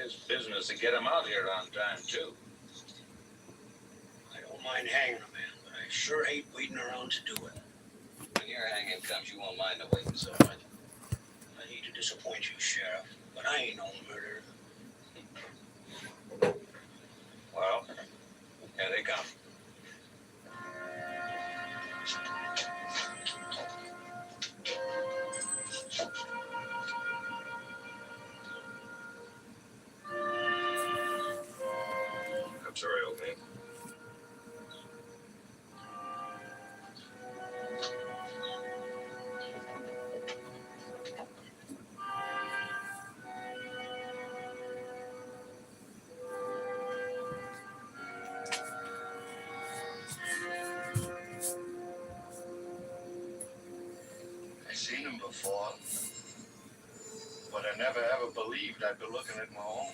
his business to get him out here on time, too. I don't mind hanging a man, but I sure hate waiting around to do it. When your hanging comes, you won't mind the waiting so much. I hate to disappoint you, Sheriff, but I ain't no murderer. Well, here they come. I'm sorry, old man. I seen him before, but I never ever believed I'd be looking at my own.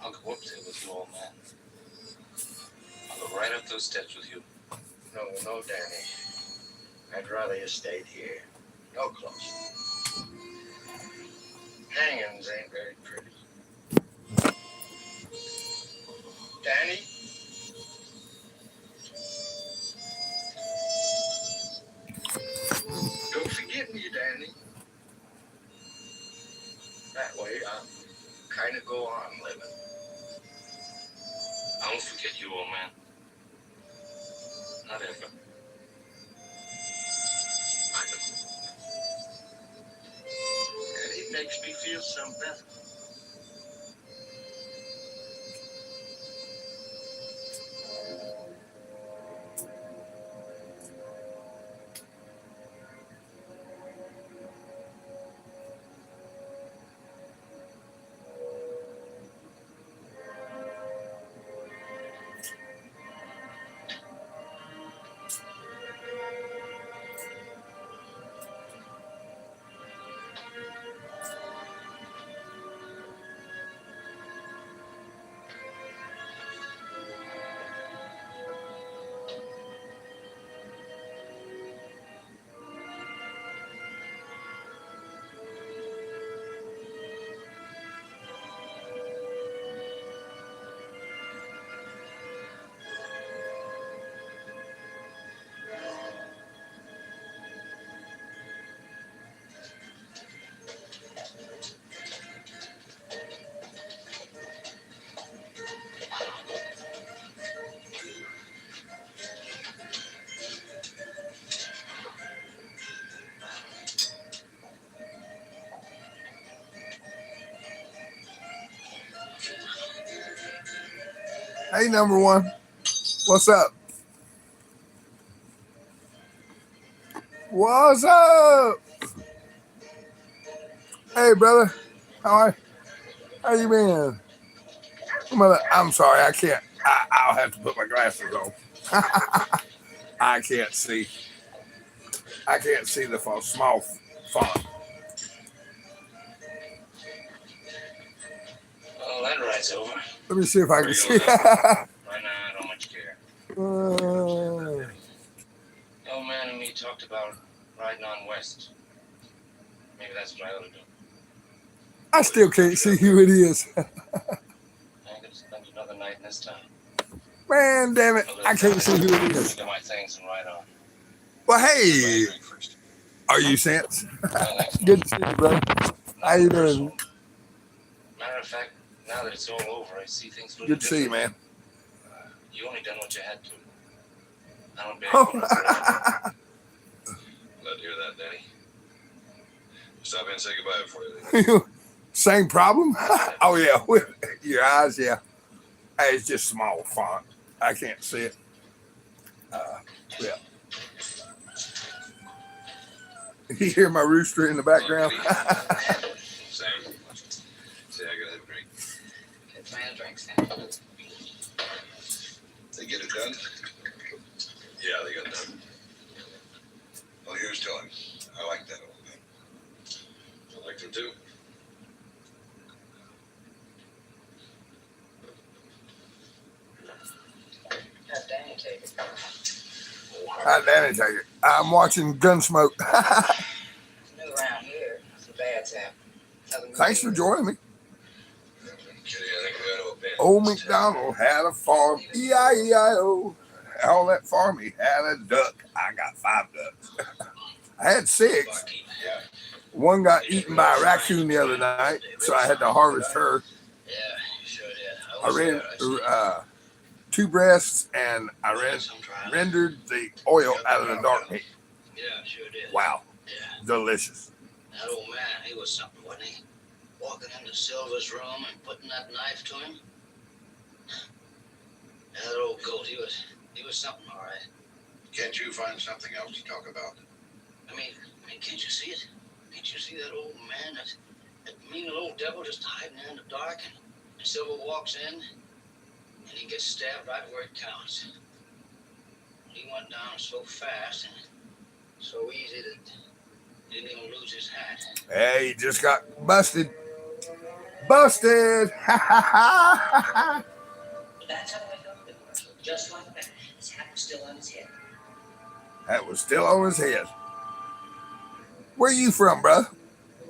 I'll go up there with you, old man. I'll go right up those steps with you. No, Danny. I'd rather you stayed here. No closer. Hangings ain't very pretty. Danny? Don't forget me, Danny. That way I'll kind of go on living. I won't forget you, old man. Not ever. And it makes me feel some better. Hey, number one. What's up? What's up? Hey, brother. How you been? I'm sorry, I can't. I'll have to put my glasses on. I can't see. I can't see the small font. Well, that ride's over. Let me see if I can see. Right now, I don't much care. Uh, The old man and me talked about riding on west. Maybe that's what I ought to do. I still can't see who it is. I could spend another night in this town. Man, damn it. I can't see who it is. Get my things and ride on. Well, hey. Are you Sense? Good to see you, brother. How you doing? Matter of fact, now that it's all over, I see things a little Good to see you, man. You only done what you had to. I don't beg Oh. you. Glad to hear that, Daddy. Stop in and say goodbye before you leave. Same problem? Oh, yeah. Your eyes, yeah. Hey, it's just small font. I can't see it. Yeah. You hear my rooster in the background? Sam? See, I gotta have a drink. Get my drink, Sam. They get it done? Yeah, they got it done. Well, here's to him. I like that old man. I liked him too. How'd Danny take it? How'd Danny take it? I'm watching Gunsmoke. New around here. It's a bad town. Thanks for joining me. Kitty, I think we ought to abandon Old this MacDonald had a farm, E-I-E-I-O. On that farm, he had a duck. I got 5 ducks. I had 6. Barkeep. Yeah. One got eaten by a raccoon the other night, so I had to harvest her. Yeah, you sure did. I was ran there, I see. 2 breasts, and I rendered the oil out of the dark meat. Yeah, sure did. Wow, Yeah. delicious. That old man, he was something, wasn't he? Walking into Silver's room and putting that knife to him. That old goat, he was something, all right. Can't you find something else to talk about? I mean, can't you see it? Can't you see that old man, that mean little devil just hiding there in the dark, and Silver walks in, and he gets stabbed right where it counts. He went down so fast and so easy that he didn't even lose his hat. Hey, he just got busted. Busted! Ha ha ha! That's how I felt it, Marshall. Just like that. His hat was still on his head. That was still on his head. Where you from, bro?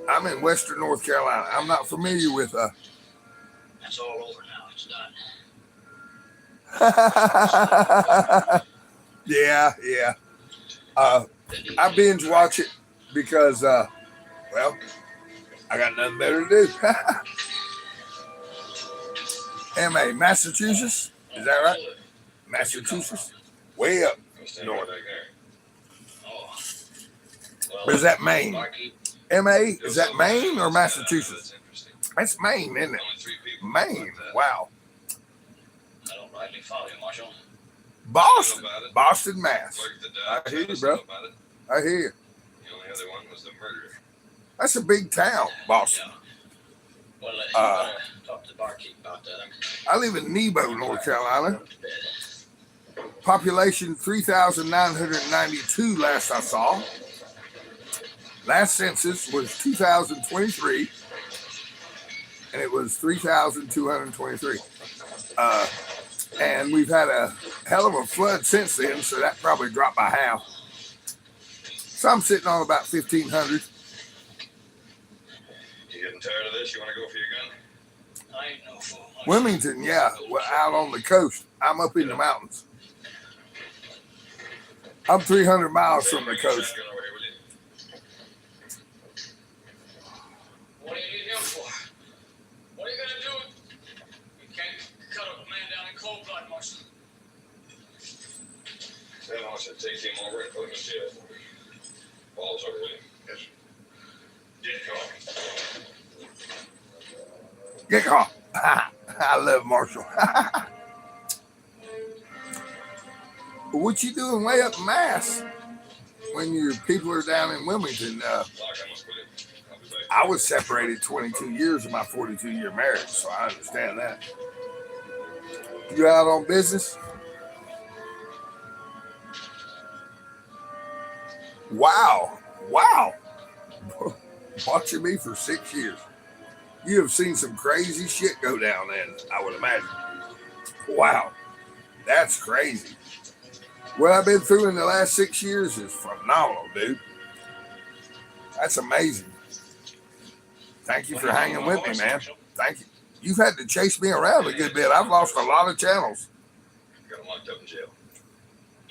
I'm in Western North Carolina. I'm not familiar with That's all over now. It's done. Yeah. I binge watch it because well, I got nothing better to do. MA, Massachusetts? Is that right? Massachusetts? Way up north. Oh. Or is that Maine? Barkeep, MA, is that Maine or Massachusetts? That's Maine, isn't it? Maine. Wow. I don't rightly follow you, Marshall. Boston. Boston, Mass. I I hear you, bro. I hear you. The only other one was the murderer. That's a big town, Boston. Yeah. Well, you better talk to the barkeep about that. I live in Nebo, North Carolina. I'm to bed. Population 3,992 last I saw. Last census was 2023, and it was 3,223. And we've had a hell of a flood since then, so that probably dropped by half. So I'm sitting on about 1,500. You getting tired of this? You want to go for your gun? I ain't no fool. Wilmington, yeah, we're out on the coast. I'm up in the mountains. I'm 300 miles from the coast. Shotgun over here, will you? What do you need him for? What are you gonna do? You can't cut a man down in cold blood, Marshal. Then I should take him over and put him in jail. Ball's over, will you? Yes. Get caught. Get caught. I love Marshall. What you doing way up in Mass when your people are down in Wilmington? Lock him up, will you? I'll be back. I was separated 22 years of my 42-year marriage, so I understand that. You out on business? Wow. Watching me for 6 years. You have seen some crazy shit go down then, I would imagine. Wow. That's crazy. What I've been through in the last 6 years is phenomenal, dude. That's amazing. Thank you for hanging with me, man. Thank you. You've had to chase me around a good bit. I've lost a lot of channels. Got him locked up in jail.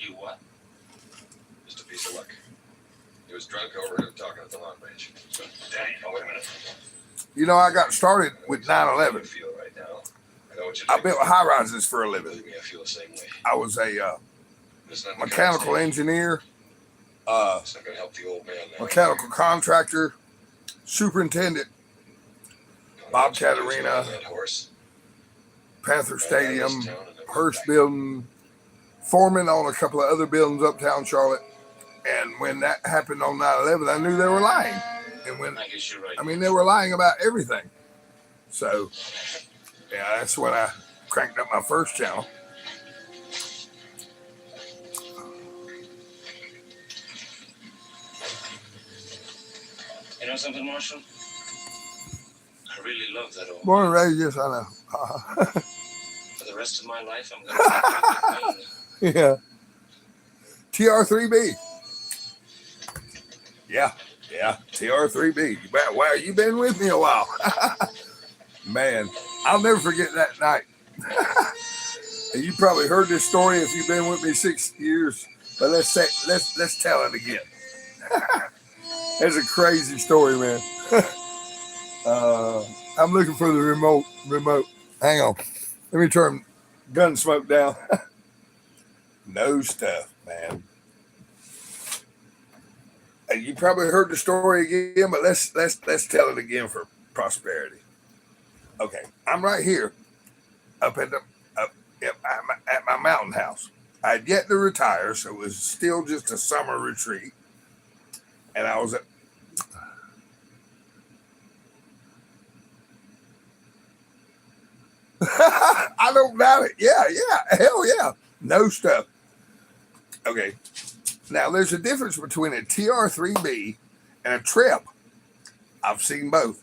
You what? Just a piece of luck. He was drunk over him talking at the lawn bench. So, dang, oh, wait a minute. You know, I got started with How do 9/11. you feel right now? I know what you're I built high rises for a living. Believe me, I feel the same way. I was a It's not the mechanical kind of engineer, thing- It's not going to help the old man now. mechanical contractor, superintendent, Bobcat Arena, That horse. Panther Stadium, Hearst Building, foreman on a couple of other buildings uptown Charlotte. And when that happened on 9/11, I knew they were lying. And when I guess you're right. I mean, they were lying about everything. So, yeah, that's when I cranked up my first channel. You know something, Marshal? I really love that old Born and raised, yes, I know. For the rest of my life, I'm gonna Yeah. TR3B. Yeah, TR3B. Wow, you've been with me a while. Man, I'll never forget that night. And you probably heard this story if you've been with me 6 years, but let's tell it again. It's a crazy story, man. I'm looking for the remote. Hang on. Let me turn gun smoke down. No stuff, man. And you probably heard the story again, but let's tell it again for prosperity. Okay, I'm right here, up at my mountain house. I'd yet to retire, so it was still just a summer retreat, and I was at. I don't doubt it. Yeah, hell yeah. No stuff. Okay. Now, there's a difference between a TR3B and a TREP. I've seen both.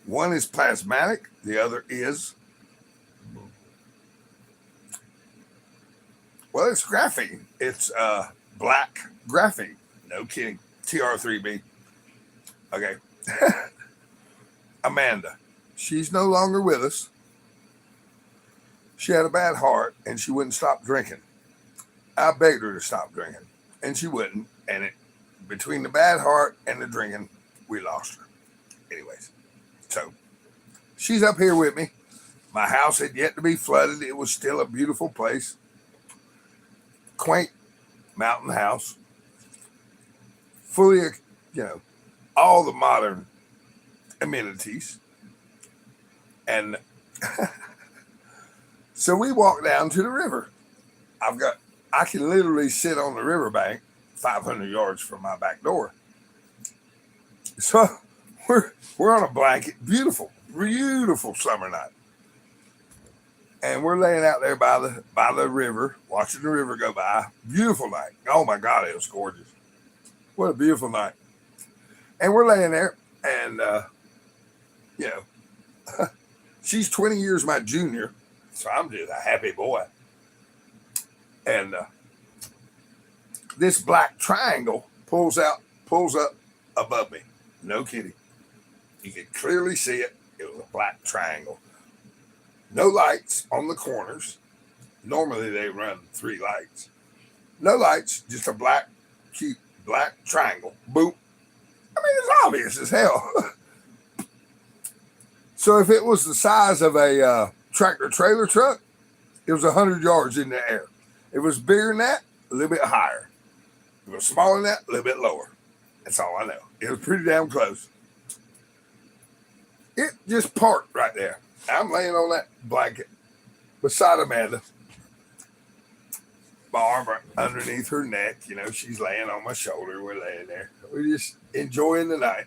One is plasmatic, the other is, well, it's graphene. It's black graphene. No kidding. TR3B. Okay. Amanda. She's no longer with us. She had a bad heart and she wouldn't stop drinking. I begged her to stop drinking and she wouldn't. And between the bad heart and the drinking, we lost her. Anyways, so she's up here with me. My house had yet to be flooded. It was still a beautiful place. Quaint mountain house. Fully, all the modern amenities. And so we walked down to the river. I can literally sit on the riverbank 500 yards from my back door. So we're on a blanket, beautiful summer night. And we're laying out there by the river, watching the river go by. Beautiful night. Oh my God, it was gorgeous. What a beautiful night. And we're laying there, and she's 20 years my junior, so I'm just a happy boy. And this black triangle pulls up above me. No kidding. You could clearly see it. It was a black triangle. No lights on the corners. Normally they run 3 lights. No lights, just a cute black triangle. Boom. I mean, it's obvious as hell. So if it was the size of a tractor trailer truck, it was 100 yards in the air. If it was bigger than that, a little bit higher. If it was smaller than that, a little bit lower. That's all I know. It was pretty damn close. It just parked right there. I'm laying on that blanket beside Amanda. My arm underneath her neck. She's laying on my shoulder. We're laying there. We're just enjoying the night.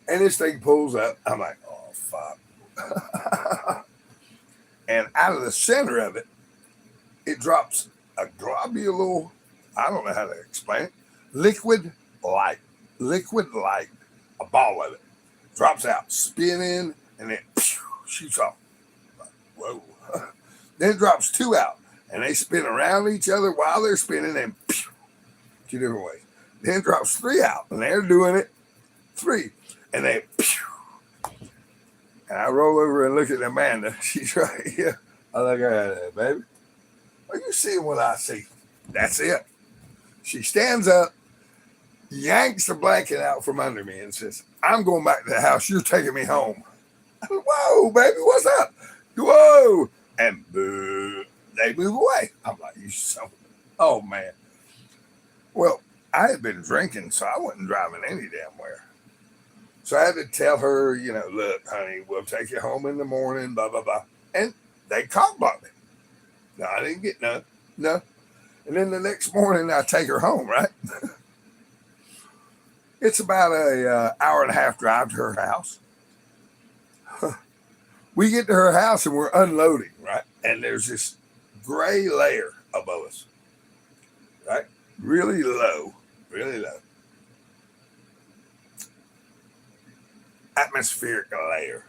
And this thing pulls up. I'm like, oh, fuck. And out of the center of it, it drops a globule, I don't know how to explain it, liquid light, a ball of it. Drops out, spinning, and then shoots off. Whoa. Then it drops 2 out, and they spin around each other while they're spinning, and 2 different ways. Then it drops 3 out, and they're doing it 3, and they and I roll over and look at Amanda. She's right here. I look at her, baby. Are you seeing what I see? That's it. She stands up, yanks the blanket out from under me, and says, I'm going back to the house. You're taking me home. I said, whoa, baby, what's up? Whoa. And boo, they move away. I'm like, you so, oh, man. Well, I had been drinking, so I wasn't driving any damn where. So I had to tell her, look, honey, we'll take you home in the morning, blah, blah, blah. And they cock-blocked me. No, I didn't get none. No. And then the next morning, I take her home, right? It's about a hour and a half drive to her house. We get to her house and we're unloading, right? And there's this gray layer above us, right? Really low. Atmospheric layer.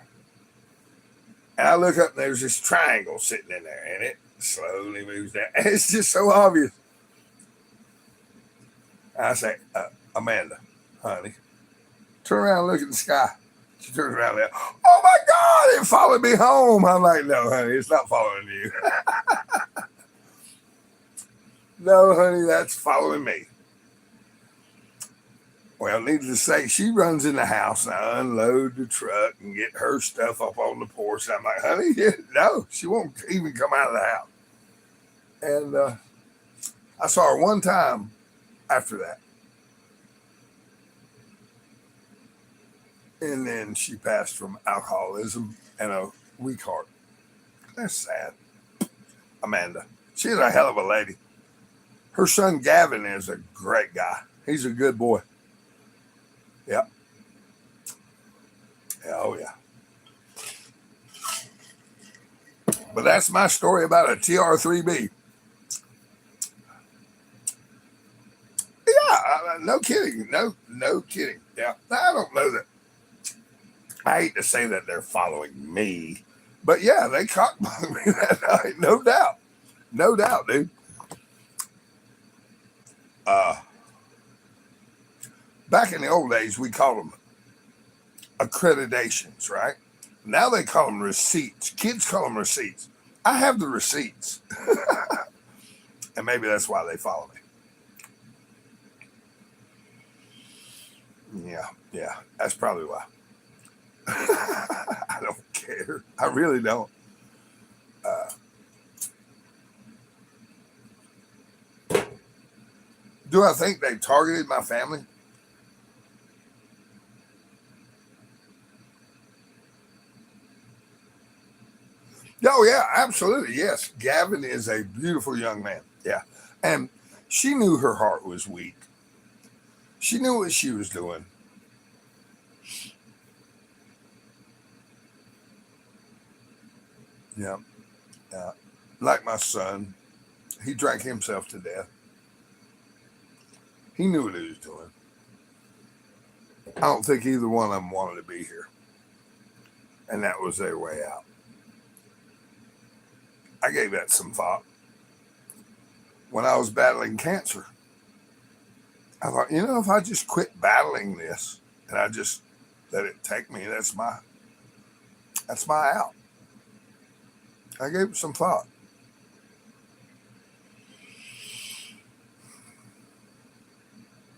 And I look up and there's this triangle sitting in there, and it slowly moves down. And it's just so obvious. I say, Amanda, honey, turn around and look at the sky. She turns around there. Oh my God, let it follow me home. I'm like, no, honey, it's not following you. No, honey, that's following me. Well, needless to say, she runs in the house and I unload the truck and get her stuff up on the porch. I'm like, honey, no, she won't even come out of the house. And I saw her one time after that. And then she passed from alcoholism and a weak heart. That's sad. Amanda. She's a hell of a lady. Her son Gavin is a great guy. He's a good boy. Yep. Oh, yeah. But that's my story about a TR3B. Yeah, no kidding. No kidding. Yeah, I don't know that. I hate to say that they're following me, but yeah, they cockblocked me that night. No doubt. No doubt, dude. Back in the old days, we called them accreditations, right? Now they call them receipts. Kids call them receipts. I have the receipts. And maybe that's why they follow me. Yeah, that's probably why. I don't care. I really don't. Do I think they targeted my family? Oh, yeah, absolutely. Yes. Gavin is a beautiful young man. Yeah. And she knew her heart was weak. She knew what she was doing. Yeah. Yeah. Like my son, he drank himself to death. He knew what he was doing. I don't think either one of them wanted to be here. And that was their way out. I gave that some thought. When I was battling cancer, I thought, if I just quit battling this and I just let it take me, that's my out. I gave it some thought.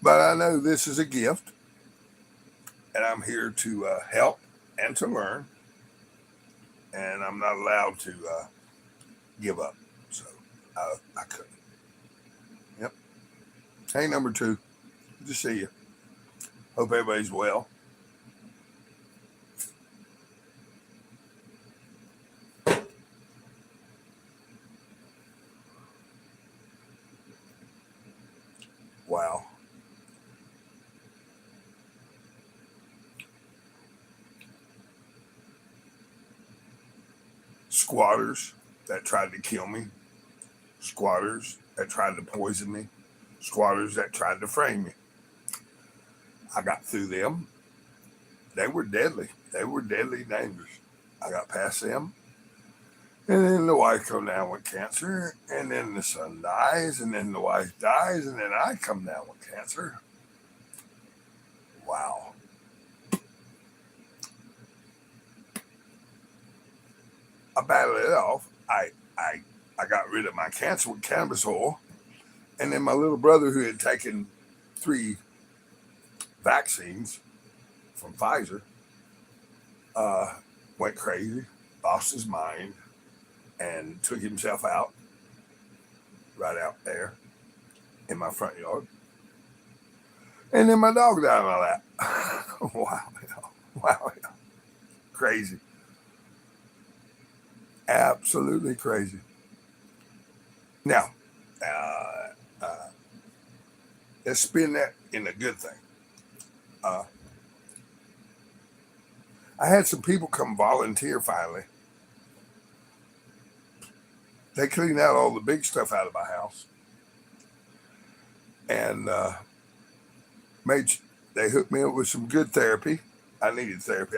But I know this is a gift, and I'm here to help and to learn, and I'm not allowed to give up. So I couldn't. Yep. Hey, number 2. Good to see you. Hope everybody's well. Wow. Squatters that tried to kill me. Squatters that tried to poison me. Squatters that tried to frame me. I got through them. They were deadly. They were deadly dangerous. I got past them. And then the wife come down with cancer. And then the son dies. And then the wife dies. And then I come down with cancer. Wow. I battled it off. I got rid of my cancer with cannabis oil. And then my little brother, who had taken 3 vaccines from Pfizer, went crazy, lost his mind, and took himself out right out there in my front yard. And then my dog died on my lap. Wow. Crazy. Absolutely crazy. Now, let's spin that in a good thing. I had some people come volunteer finally. They cleaned out all the big stuff out of my house. And they hooked me up with some good therapy. I needed therapy.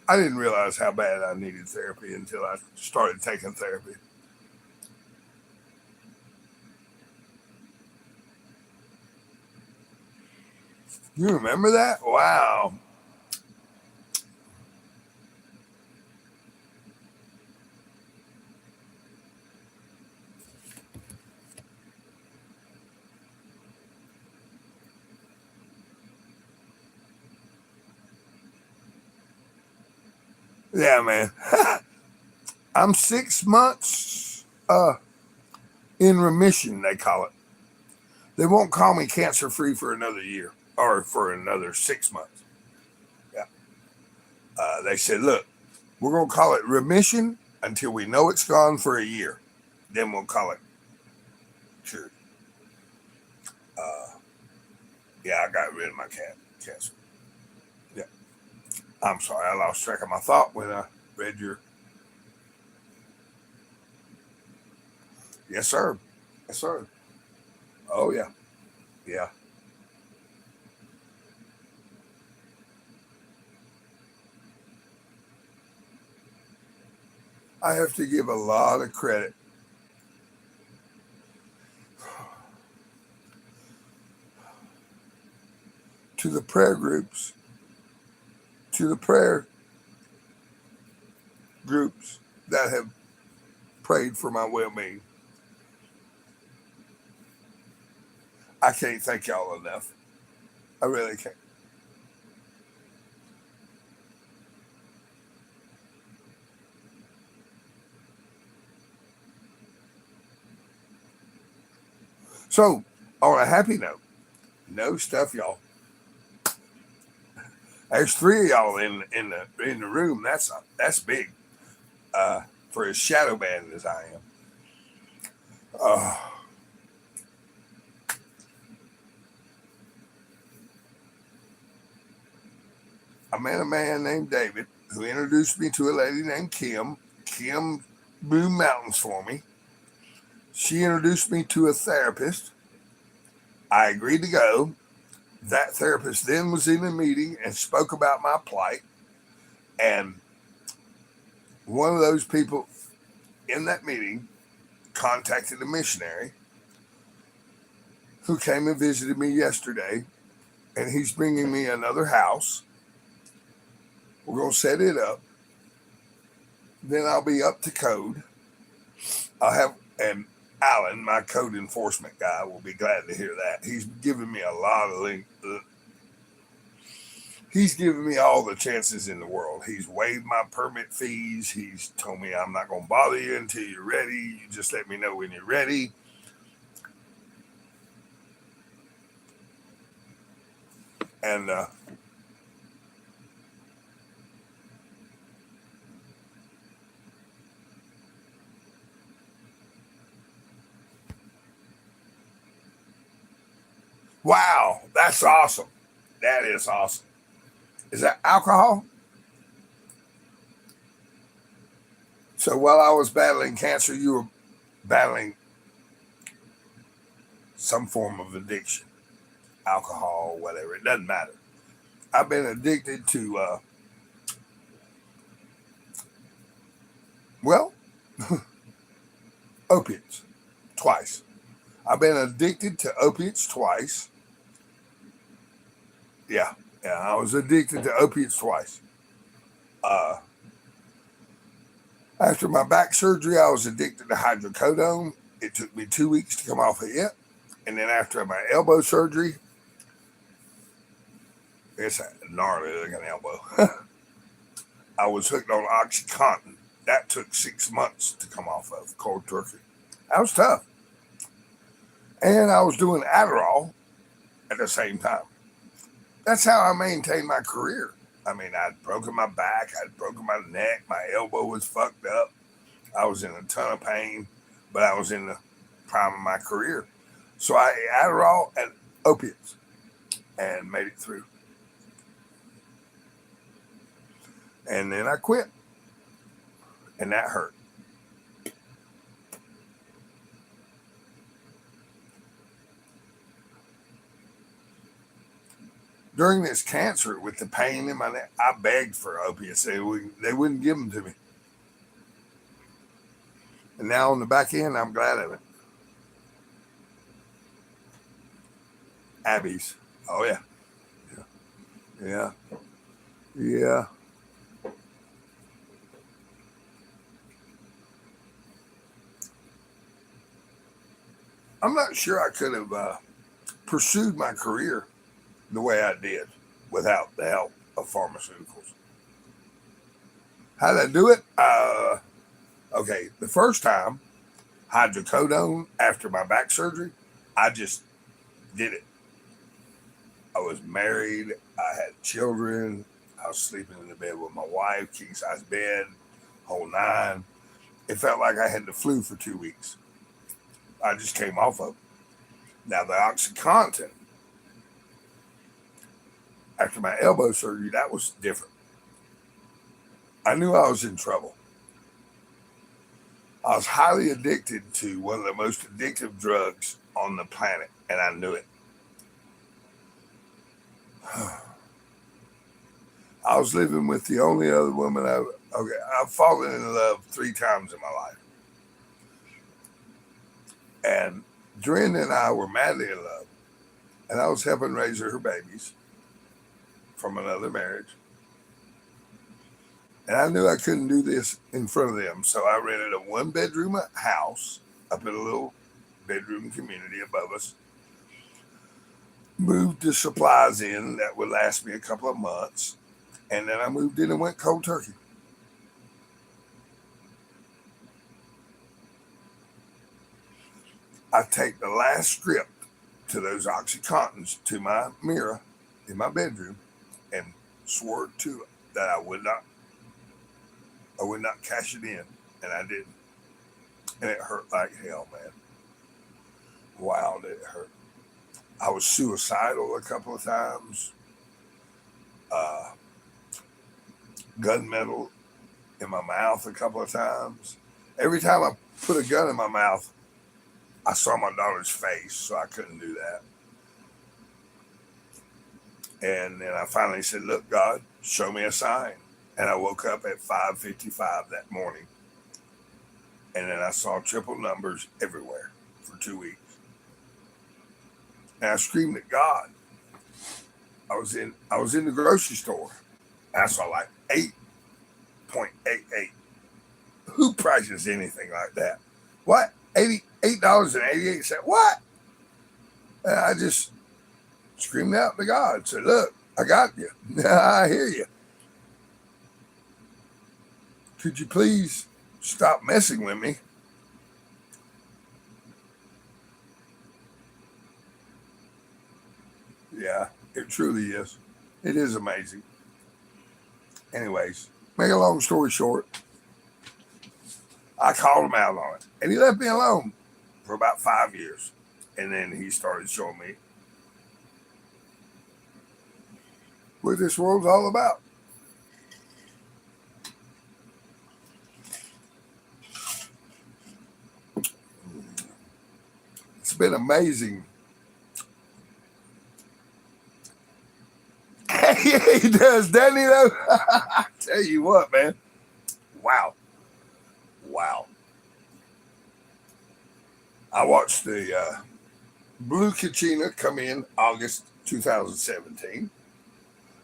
I didn't realize how bad I needed therapy until I started taking therapy. You remember that? Wow. Yeah, man. I'm 6 months in remission, they call it. They won't call me cancer free for another year or for another 6 months. Yeah. They said, look, we're going to call it remission until we know it's gone for a year. Then we'll call it cured. Yeah, I got rid of my cancer. Yeah. I'm sorry, I lost track of my thought when I read your. Yes, sir. Yes, sir. Oh, yeah. Yeah. I have to give a lot of credit to the prayer groups, to the prayer groups that have prayed for my well-being. I can't thank y'all enough. I really can't. So, on a happy note, no stuff, y'all. There's 3 of y'all in the room. That's big for as shadow band as I am. I met a man named David who introduced me to a lady named Kim. Kim blew mountains for me. She introduced me to a therapist. I agreed to go. That therapist then was in a meeting and spoke about my plight. And one of those people in that meeting contacted a missionary who came and visited me yesterday. And he's bringing me another house. We're going to set it up. Then I'll be up to code. I'll have, and Alan, my code enforcement guy, will be glad to hear that. He's given me a lot of he's given me all the chances in the world. He's waived my permit fees. He's told me I'm not going to bother you until you're ready. You just let me know when you're ready. And wow, that's awesome. That is awesome. Is that alcohol? So while I was battling cancer, you were battling some form of addiction, alcohol, whatever. It doesn't matter. I've been addicted to, opiates twice. I've been addicted to opiates twice. Yeah, I was addicted to opiates twice. After my back surgery, I was addicted to hydrocodone. It took me 2 weeks to come off of it. And then after my elbow surgery, it's a gnarly looking elbow. I was hooked on OxyContin. That took 6 months to come off of cold turkey. That was tough. And I was doing Adderall at the same time. That's how I maintained my career. I mean, I'd broken my back, I'd broken my neck, my elbow was fucked up. I was in a ton of pain, but I was in the prime of my career. So I ate Adderall and opiates and made it through. And then I quit. And that hurt. During this cancer, with the pain in my neck, I begged for opiates. They wouldn't give them to me. And now on the back end, I'm glad of it. Abby's. Oh, yeah. Yeah. I'm not sure I could have pursued my career the way I did without the help of pharmaceuticals. How did I do it? Okay, the first time, hydrocodone after my back surgery, I just did it. I was married, I had children, I was sleeping in the bed with my wife, king size bed, whole nine. It felt like I had the flu for 2 weeks. I just came off of it. Now, the Oxycontin, after my elbow surgery, that was different. I knew I was in trouble. I was highly addicted to one of the most addictive drugs on the planet, and I knew it. I was living with the only other woman I've fallen in love 3 times in my life. And Dren and I were madly in love, and I was helping raise her babies from another marriage. And I knew I couldn't do this in front of them, so I rented a 1-bedroom house up in a little bedroom community above us. Moved the supplies in that would last me a couple of months, and then I moved in and went cold turkey. I take the last script to those Oxycontins to my mirror in my bedroom and swore to it that I would not cash it in, and I didn't. And it hurt like hell, man. Wow, did it hurt. I was suicidal a couple of times. Gunmetal in my mouth a couple of times. Every time I put a gun in my mouth, I saw my daughter's face, so I couldn't do that. And then I finally said, look, God, show me a sign. And I woke up at 5:55 that morning. And then I saw triple numbers everywhere for 2 weeks. And I screamed at God. I was in the grocery store. And I saw like 8.88. Who prices anything like that? What? $88.88. What? And I just screamed out to God. Said, look, I got you. I hear you. Could you please stop messing with me? Yeah, it truly is. It is amazing. Anyways, make a long story short, I called him out on it. And he left me alone for about 5 years. And then he started showing me what this world's all about. It's been amazing. He does, doesn't he, though? I tell you what, man. Wow. I watched the Blue Kachina come in August 2017.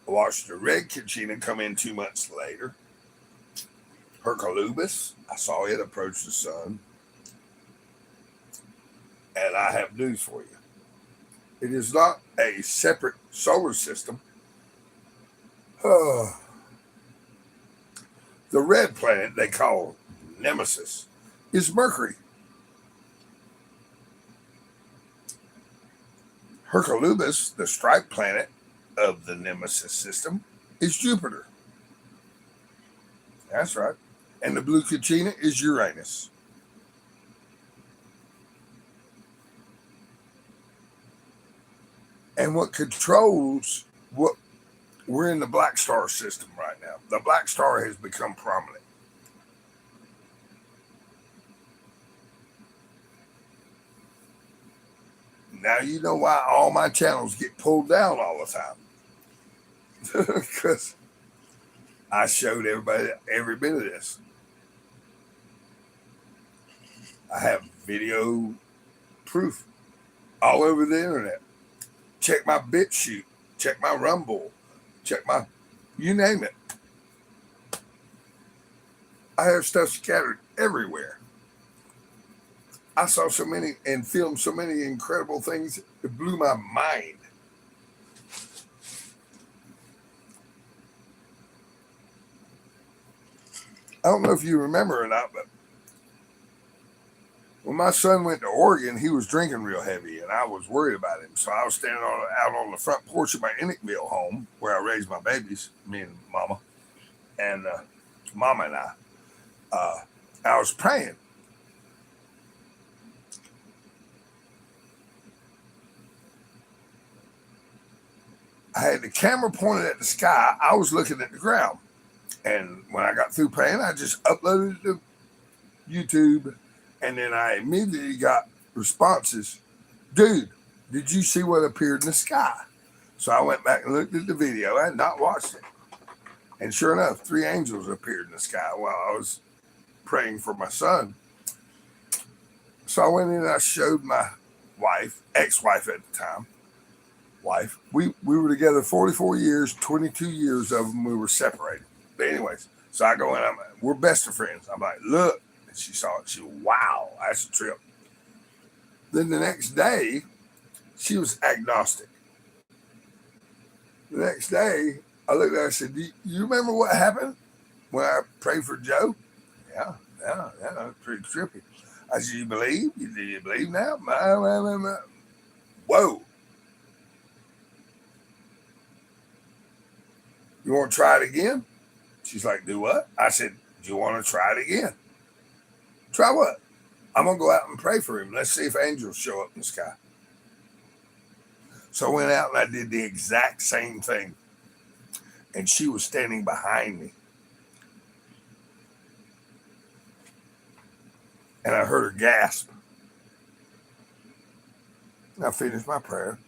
I watched the Red Kachina come in 2 months later. Hercolubus, I saw it approach the sun. And I have news for you. It is not a separate solar system. The red planet they call Nemesis is Mercury. Hercolubus, the striped planet of the Nemesis system, is Jupiter. That's right. And the Blue Kachina is Uranus. And what controls what we're in the black star system right now. The black star has become prominent. Now you know why all my channels get pulled down all the time. Because I showed everybody every bit of this. I have video proof all over the internet. Check my BitChute. Check my Rumble. Check my, you name it. I have stuff scattered everywhere. I saw so many and filmed so many incredible things, it blew my mind. I don't know if you remember or not, but when my son went to Oregon, he was drinking real heavy, and I was worried about him. So I was standing out on the front porch of my Enochville home, where I raised my babies, me and Mama, and Mama and I was praying. I had the camera pointed at the sky. I was looking at the ground. And when I got through praying, I just uploaded it to YouTube. And then I immediately got responses. Dude, did you see what appeared in the sky? So I went back and looked at the video. I had not watched it. And sure enough, 3 angels appeared in the sky while I was praying for my son. So I went in and I showed my wife, ex-wife at the time, wife. We were together 44 years, 22 years of them we were separated. But anyways, so I go in, we're best of friends. I'm like, look. And she saw it. She went, wow, that's a trip. Then the next day, she was agnostic. The next day, I looked at her and said, do you remember what happened when I prayed for Joe? Yeah, pretty trippy. I said, you believe? Do you believe now? Whoa. You want to try it again? She's like, do what? I said, do you want to try it again? Try what? I'm going to go out and pray for him. Let's see if angels show up in the sky. So I went out and I did the exact same thing. And she was standing behind me. And I heard her gasp. I finished my prayer.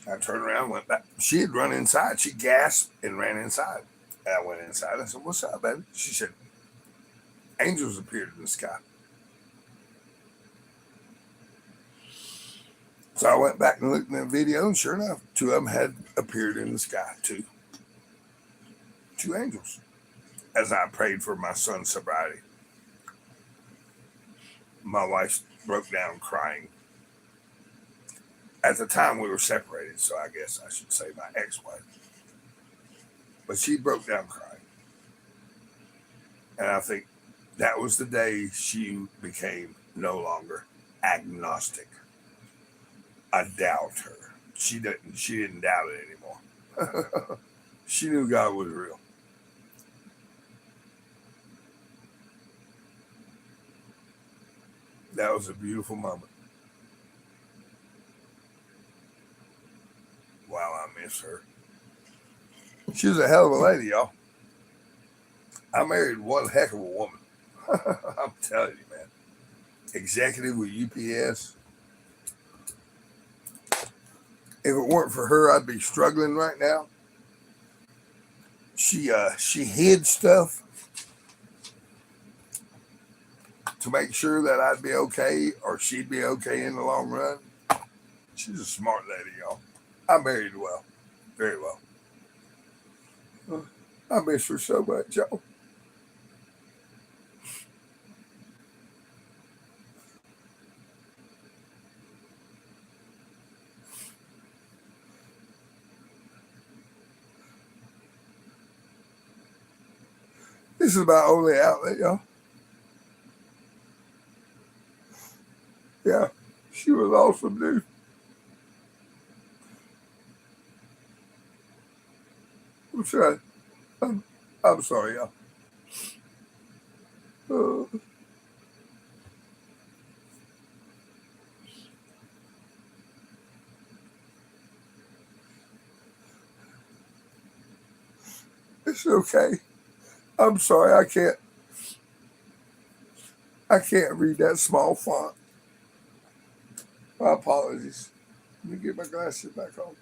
I turned around and went back. She had run inside. She gasped and ran inside. And I went inside. I said, what's up, baby? She said, angels appeared in the sky. So I went back and looked in the video, and sure enough, 2 of them had appeared in the sky. Two angels. As I prayed for my son's sobriety. My wife broke down crying. At the time, we were separated, so I guess I should say my ex-wife. But she broke down crying. And I think that was the day she became no longer agnostic. I doubt her. She didn't doubt it anymore. She knew God was real. That was a beautiful moment. Wow, I miss her. She was a hell of a lady, y'all. I married one heck of a woman. I'm telling you, man. Executive with UPS. If it weren't for her, I'd be struggling right now. She hid stuff to make sure that I'd be okay or she'd be okay in the long run. She's a smart lady, y'all. I married well, very well. I miss her so much, y'all. This is about only outlet, y'all. Yeah, she was awesome, dude. I'm sorry. I'm sorry, y'all. It's okay. I'm sorry. I can't read that small font. My apologies. Let me get my glasses back on.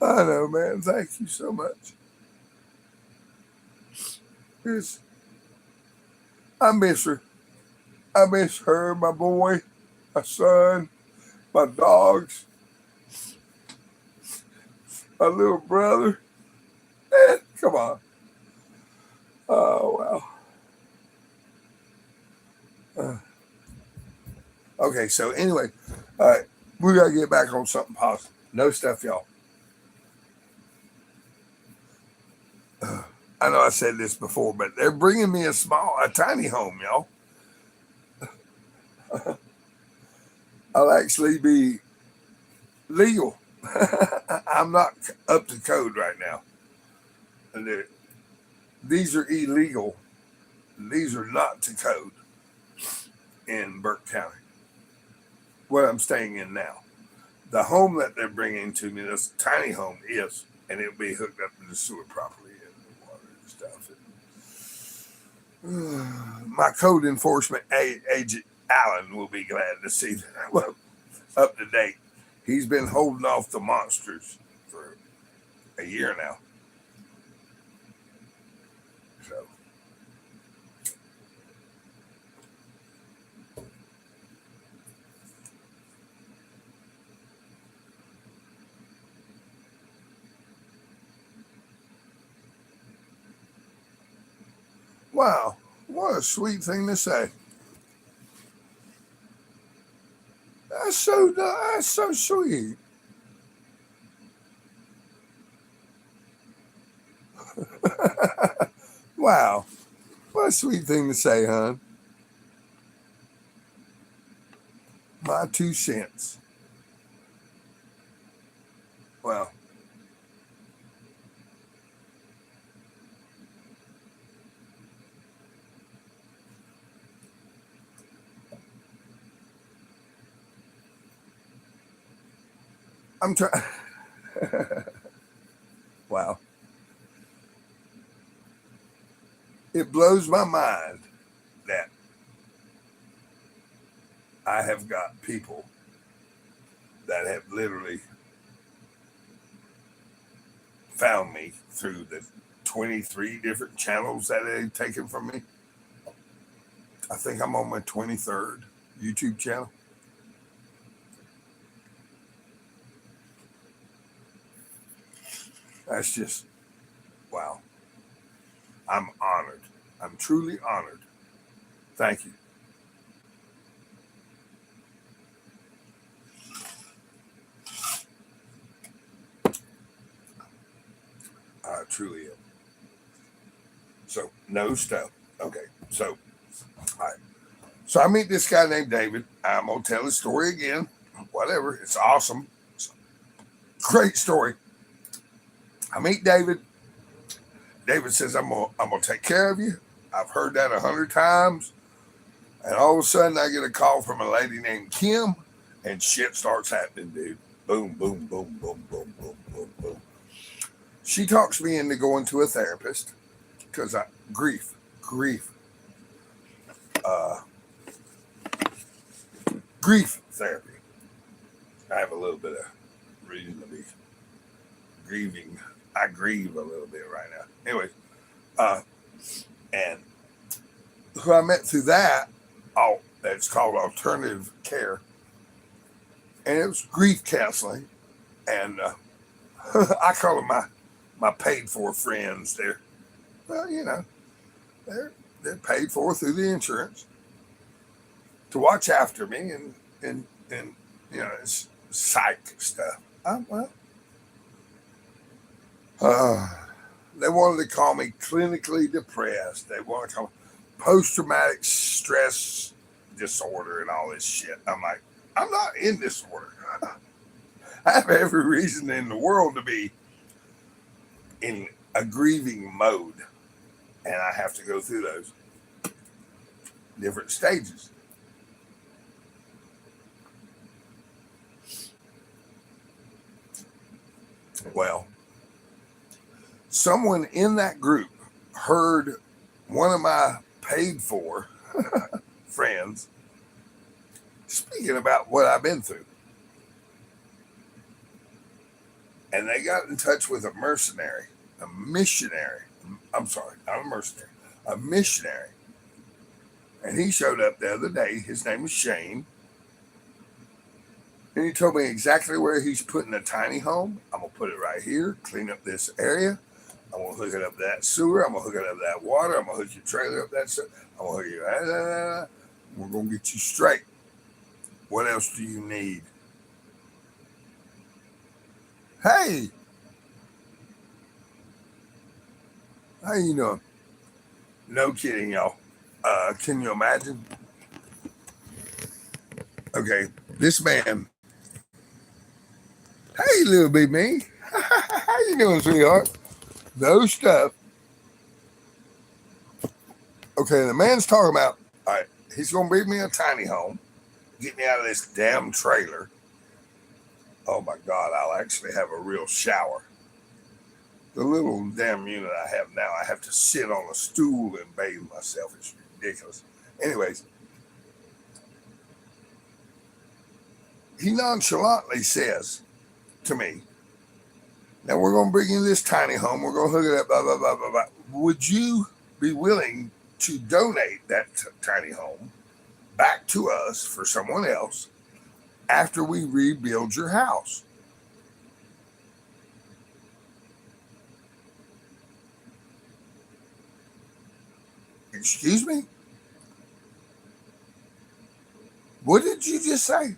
I know, man. Thank you so much. I miss her. I miss her, my boy, my son, my dogs, my little brother. Man, come on. Oh, wow. Okay, so anyway, all right, we gotta get back on something positive. No stuff, y'all. I know I said this before, but they're bringing me a tiny home, y'all. I'll actually be legal. I'm not up to code right now. And these are illegal. These are not to code in Burke County, where I'm staying in now. The home that they're bringing to me, this tiny home, is, and it'll be hooked up to the sewer properly and the water and stuff. My code enforcement agent, Alan, will be glad to see that I'm up to date. He's been holding off the monsters for a year now. So. Wow, what a sweet thing to say. That's so sweet. Wow, what a sweet thing to say, hon. My 2 cents. Well, I'm trying. Wow. It blows my mind that I have got people that have literally found me through the 23 different channels that they've taken from me. I think I'm on my 23rd YouTube channel. That's just, wow. I'm honored. I'm truly honored. Thank you. I truly am. So, no stuff. Okay. So, all right. So I meet this guy named David. I'm going to tell his story again. Whatever. It's awesome. It's a great story. I meet David. David says, I'm gonna take care of you. I've heard that 100 times. And all of a sudden I get a call from a lady named Kim, and shit starts happening, dude. Boom, boom, boom, boom, boom, boom, boom, boom. She talks me into going to a therapist because grief. Grief therapy. I have a little bit of reason to be grieving. I grieve a little bit right now. Anyway, and who I met through that, that's called alternative care. And it was grief counseling. And I call them my paid for friends. They're, well, you know, they're paid for through the insurance to watch after me and you know, it's psych stuff. They wanted to call me clinically depressed. They want to call me post-traumatic stress disorder and all this shit. I'm like, I'm not in disorder. I have every reason in the world to be in a grieving mode. And I have to go through those different stages. Well, someone in that group heard one of my paid for friends speaking about what I've been through. And they got in touch with a missionary. I'm sorry, not a mercenary, a missionary. And he showed up the other day. His name is Shane. And he told me exactly where he's putting a tiny home. I'm going to put it right here, clean up this area. I'm going to hook it up to that sewer. I'm going to hook it up to that water. I'm going to hook your trailer up that sewer. I'm going to hook you. We're going to get you straight. What else do you need? Hey, how you doing? No kidding, y'all. Can you imagine? Okay, this man. Hey, little big me. How you doing, sweetheart? No stuff. Okay, the man's talking about. All right, he's gonna bring me a tiny home, get me out of this damn trailer. Oh my God, I'll actually have a real shower. The little damn unit I have now, I have to sit on a stool and bathe myself. It's ridiculous. Anyways, he nonchalantly says to me, now we're going to bring you this tiny home. We're going to hook it up, blah, blah, blah, blah, blah. Would you be willing to donate that tiny home back to us for someone else after we rebuild your house? Excuse me? What did you just say?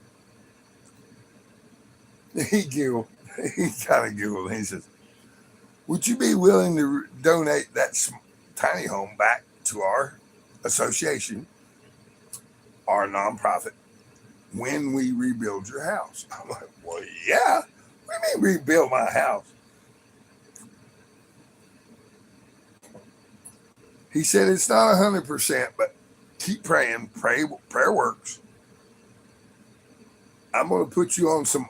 He giggled. He kind of giggled. He says, would you be willing to donate that tiny home back to our association, our nonprofit, when we rebuild your house? I'm like, well, yeah. What do you mean rebuild my house? He said it's not 100%, but keep praying. Prayer works. I'm going to put you on some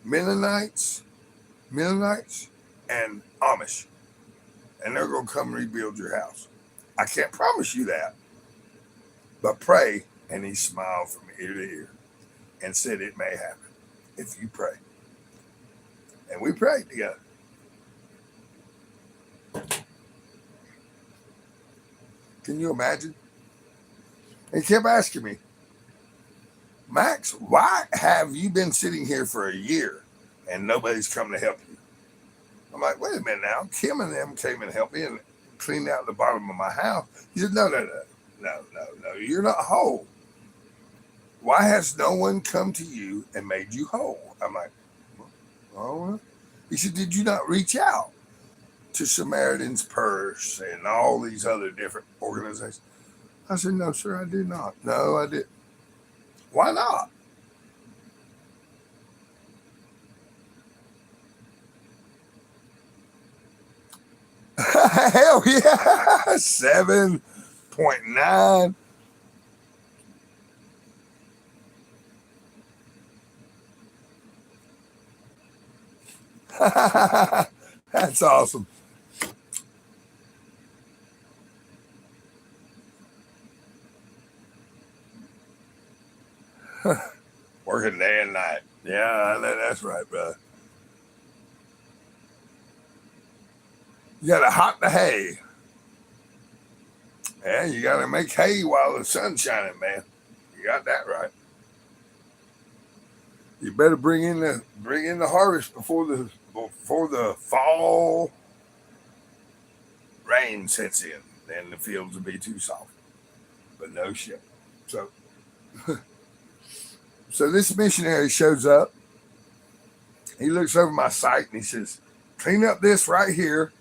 Mennonites, and Amish, and they're going to come rebuild your house. I can't promise you that, but pray. And he smiled from ear to ear and said it may happen if you pray. And we prayed together. Can you imagine? And he kept asking me, Max, why have you been sitting here for a year and nobody's come to help you? I'm like, wait a minute now. Kim and them came and helped me and cleaned out the bottom of my house. He said, no. You're not whole. Why has no one come to you and made you whole? I'm like, oh. He said, did you not reach out to Samaritan's Purse and all these other different organizations? I said, no, sir, I did not. No, I didn't. Why not? Hell yeah. 7.9. That's awesome. Working day and night. Yeah, that's right, brother. You got to hot the hay. Yeah, you got to make hay while the sun's shining, man. You got that right. You better bring in the harvest before the fall rain sets in. Then the fields will be too soft. But no shit. So this missionary shows up. He looks over my site and he says, clean up this right here.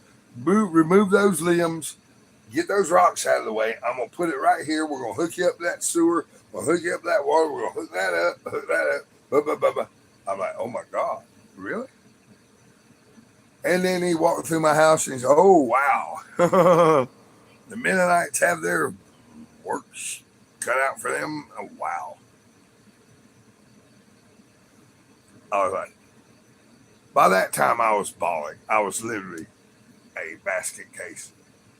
Remove those limbs. Get those rocks out of the way. I'm going to put it right here. We're going to hook you up to that sewer. We're going to hook you up to that water. We're going to hook that up. Blah, blah, blah, blah. I'm like, oh my God, really? And then he walked through my house and he said, oh, wow. The Mennonites have their work cut out for them. Oh, wow. I was like, by that time I was bawling. I was literally a basket case.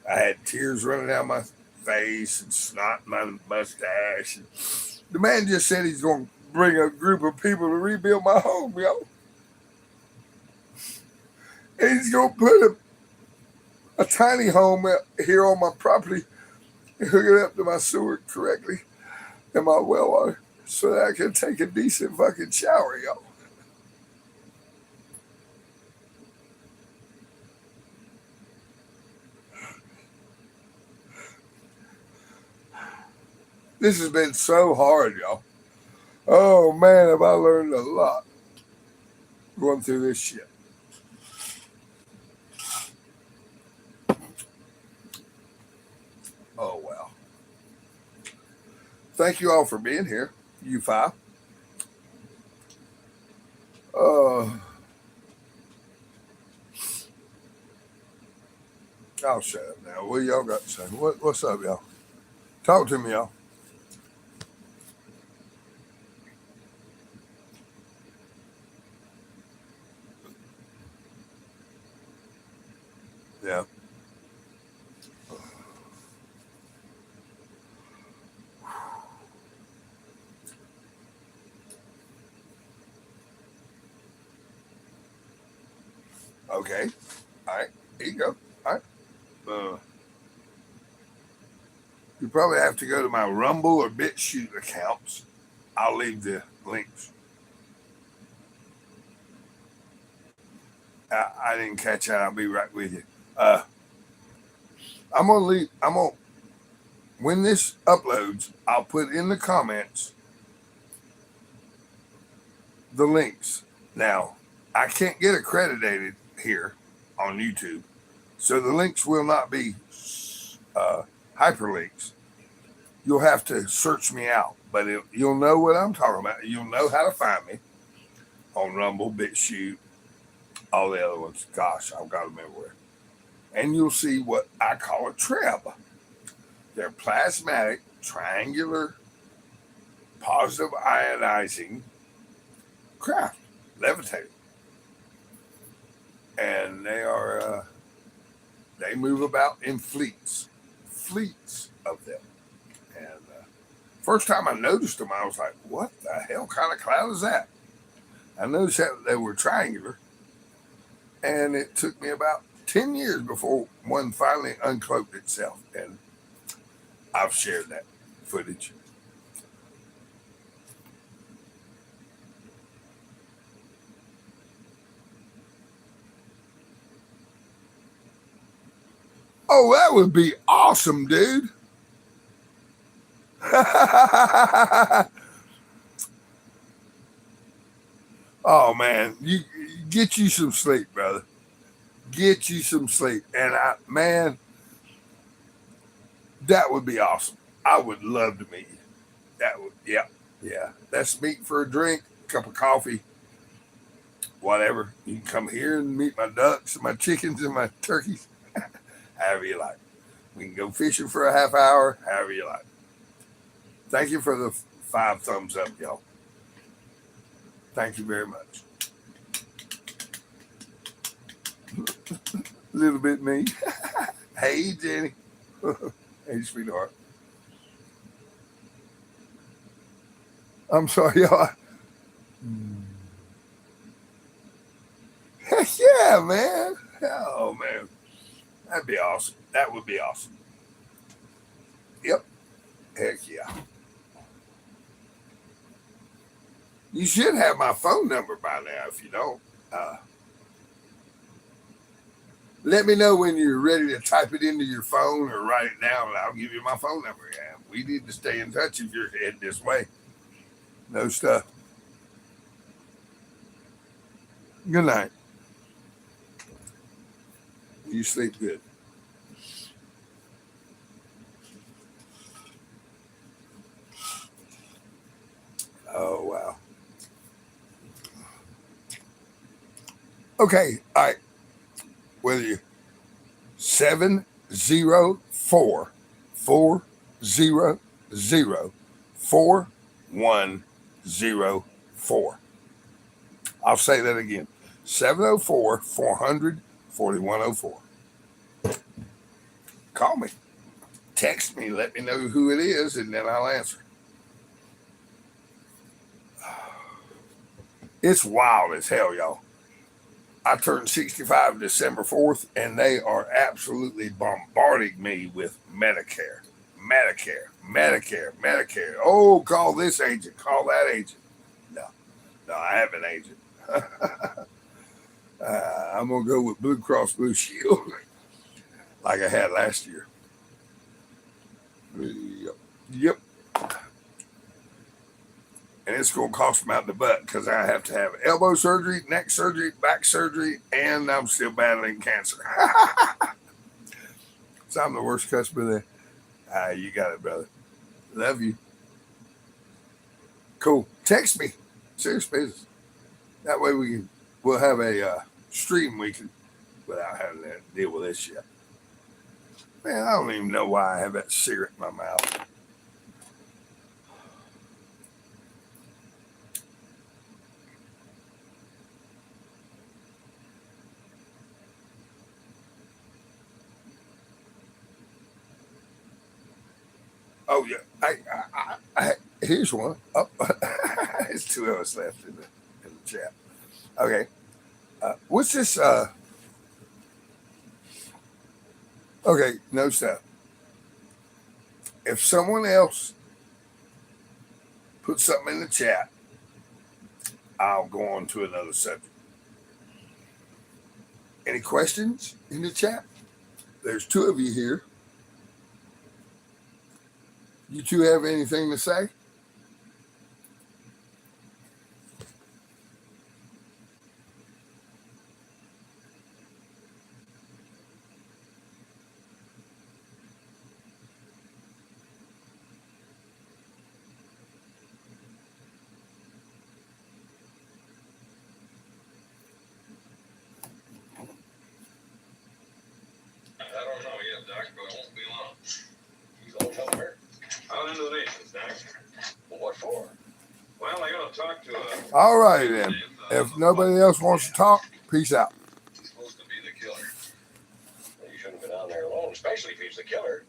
I had tears running down my face and snot in my mustache. And the man just said he's going to bring a group of people to rebuild my home, yo. And he's going to put a tiny home here on my property and hook it up to my sewer correctly and my well water so that I can take a decent fucking shower, yo. This has been so hard, y'all. Oh man, have I learned a lot going through this shit. Oh well. Thank you all for being here. You five. I'll shut up now. What y'all got to say? What's up, y'all? Talk to me, y'all. Yeah. Okay. All right. Here you go. All right. You probably have to go to my Rumble or BitChute accounts. I'll leave the links. I didn't catch that. I'll be right with you. I'm gonna leave. When this uploads, I'll put in the comments the links. Now, I can't get accredited here on YouTube, so the links will not be hyperlinks. You'll have to search me out, but you'll know what I'm talking about. You'll know how to find me on Rumble, BitChute, all the other ones. Gosh, I've got to remember where. And you'll see what I call a treb. They're plasmatic, triangular, positive ionizing craft, levitating. And they move about in fleets of them. And first time I noticed them, I was like, what the hell kind of cloud is that? I noticed that they were triangular. And it took me about 10 years before one finally uncloaked itself. And I've shared that footage. Oh, that would be awesome, dude. Oh man, you get you some sleep, brother. Get you some sleep. And man, that would be awesome. I would love to meet you. That would, yeah. Let's meet for a drink, cup of coffee, whatever. You can come here and meet my ducks, my chickens, and my turkeys. However you like. We can go fishing for a half hour, however you like. Thank you for the 5 thumbs up, y'all. Thank you very much. A little bit me. Hey, Jenny. Hey, sweetheart. I'm sorry, y'all. Heck yeah, man. Oh, man. That'd be awesome. That would be awesome. Yep. Heck yeah. You should have my phone number by now if you don't. Let me know when you're ready to type it into your phone or write it down, and I'll give you my phone number. Yeah, we need to stay in touch if you're headed this way. No stuff. Good night. You sleep good. Oh, wow. Okay, all right. Whether you 704-400-4104. I'll say that again. 704-400-4104. Call me. Text me. Let me know who it is, and then I'll answer. It's wild as hell, y'all. I turned 65 December 4th, and they are absolutely bombarding me with Medicare. Oh, call this agent, call that agent. No, I have an agent. I'm going to go with Blue Cross Blue Shield like I had last year. Yep. and it's going to cost me out the butt because I have to have elbow surgery, neck surgery, back surgery, and I'm still battling cancer. So I'm the worst customer there. You got it, brother. Love you. Cool. Text me. Serious business. That way we'll have a stream we can without having to deal with this shit. Man, I don't even know why I have that cigarette in my mouth. Oh yeah, I here's one. Oh, there's two of us left in the chat. Okay, what's this? Okay, no stuff. If someone else puts something in the chat, I'll go on to another subject. Any questions in the chat? There's two of you here. You two have anything to say? I don't know yet, Doc, but it won't be long. You gonna tell her? Out into the nations, Doc. Well, what for? Well, I gotta talk to All right then. If nobody else wants to talk, peace out. He's supposed to be the killer. You shouldn't have been down there alone, especially if he's the killer.